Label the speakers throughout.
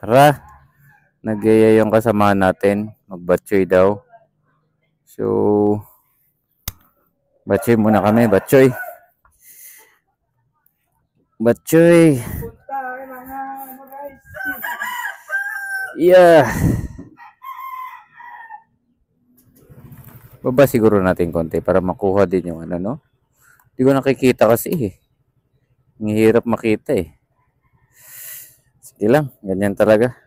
Speaker 1: Tara, nagyaya yung kasama natin. Magbatchoy daw. So, batchoy muna kami. Batchoy. Batchoy. Yeah. Baba siguro natin konti para makuha din yung ano, no? Hindi ko nakikita kasi eh. Ang hirap makita eh. Sige lang, ganyan talaga.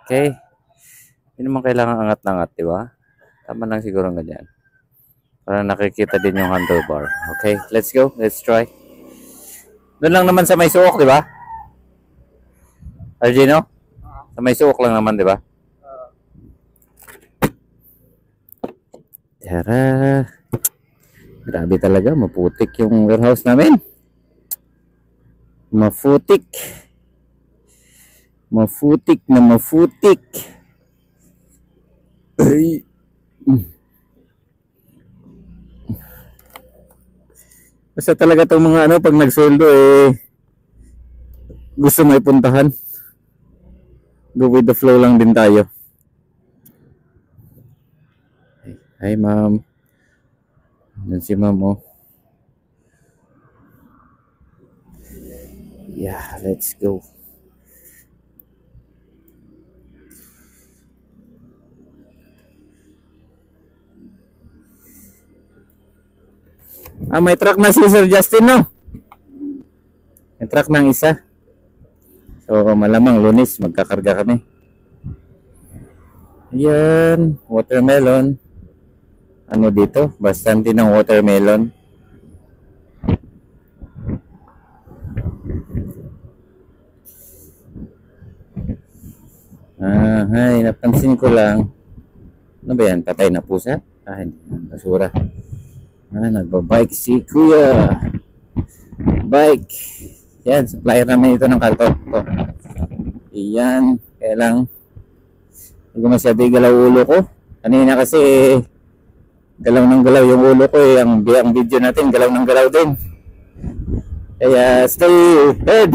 Speaker 1: Okay. Hindi naman kailangan angat-angat, di ba? Tama lang siguro ganyan. Para nakikita din yung handlebar. Okay, let's go. Let's try. Doon lang naman sa may suok, di ba? Argino? Sa may suok lang naman, di ba? Tara. Grabe talaga, maputik yung warehouse namin. Mafutik. Mafutik na mafutik. Ay. Basta talaga itong mga ano, pag nagsoldo eh, gusto may puntahan. Go with the flow lang din tayo. Hi ma'am. Yan si ma'am oh. Yeah, let's go. May truck na si Sir Justin, no? May truck ng isa. So, malamang Lunes, magkakarga kami. Ayan, watermelon. Ano dito? Bastante ng watermelon. Hay, napansin ko lang. Ano ba yan? Patay na pusa? Hindi. Basura. Nagbabike si Kuya. Bike. Yan, supplier namin ito ng karton. Iyan. Kaya lang, hindi ko masabi galaw ulo ko. Kanina kasi, galaw ng galaw yung ulo ko eh. Ang video natin, galaw ng galaw din. Kaya, stay head.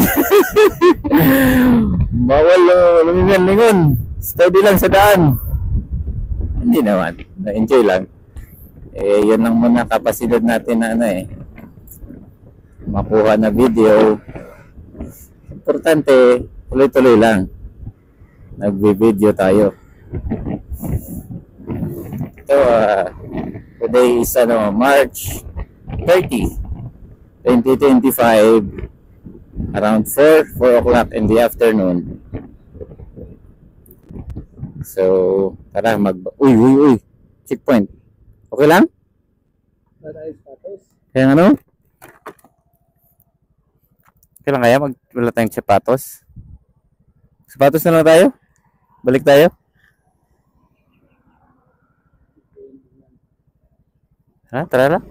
Speaker 1: Bawal lumingon-lingon. Steady lang sa daan. Hindi naman. Na-enjoy lang. Yun lang muna kapasidad natin na ano eh. Makuha na video. Importante, tuloy-tuloy lang. Nagbi-video tayo. Ito, today is March 30, 2025. Around 4 o'clock in the afternoon. So, tara uy. Checkpoint. Okay lang? Kaya ano? Kailan kaya wala tayong sapatos? Sapatos na lang tayo? Balik tayo? Tara lang.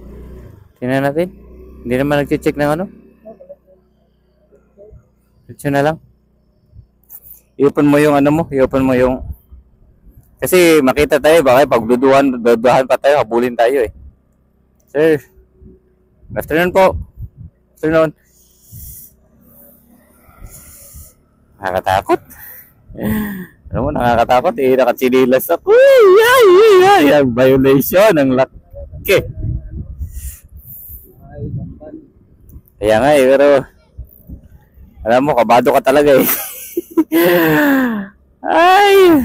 Speaker 1: Tingnan natin. Hindi naman nag-check ng ano? Diretso na lang. I-open mo yung ano mo. I-open mo yung... Kasi makita tayo, baka pagduduhan pa tayo, habulin tayo eh. Sir, good afternoon po. Afternoon. Nakakatakot. Alam mo, nakakatakot eh. Nakatsinilas ako. Ay, violation ng laki. Kaya nga eh, pero alam mo, kabado ka talaga eh. Ay.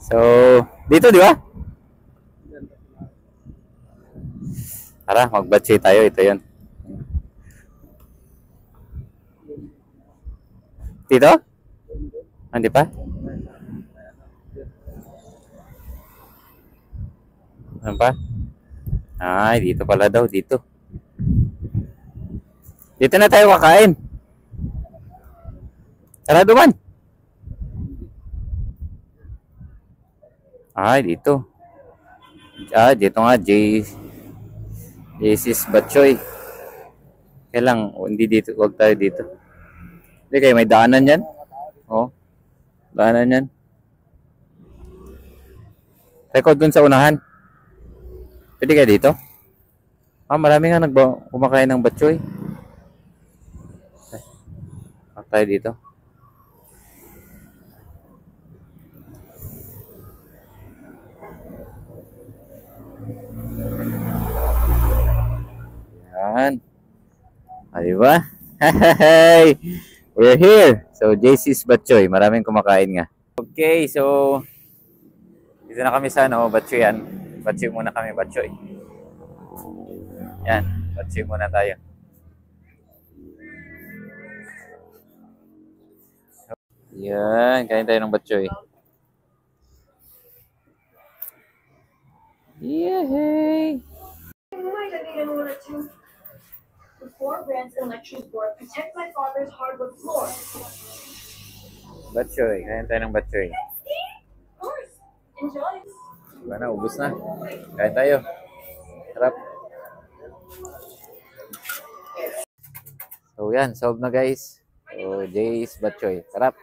Speaker 1: So, dito di ba? Tara, magbatsi tayo. Ito yun. Dito? Hindi pa? Ano pa? Ay, dito pala daw. Dito. Dito na tayo kakain. Tara duman. Ay, dito. Dito nga. JC's Batchoy. Kaya lang, hindi dito. Huwag tayo dito. Hindi kayo, may daanan yan. Oh. Daanan yan. Record dun sa unahan. Pwede kayo dito? Marami nga kumakain ng batchoy. tayo dito. Yan. Ay ba? Hey! We're here. So, JC's Batchoy. Maraming kumakain nga. Okay, so dito na kami sa Batchoy yan. Batchoy muna kami, Batchoy. Yan, Batchoy muna tayo. Yan, kain tayo ng Batchoy. Yay!
Speaker 2: The 4 brands electric board protect my father's hardwood floor.
Speaker 1: Batchoy, kain tayo ng Batchoy.
Speaker 2: Of course. Enjoy.
Speaker 1: Diba na, ubos na. Kain tayo. Sarap. So yan, solve na guys. So, Jay's Batchoy. Sarap.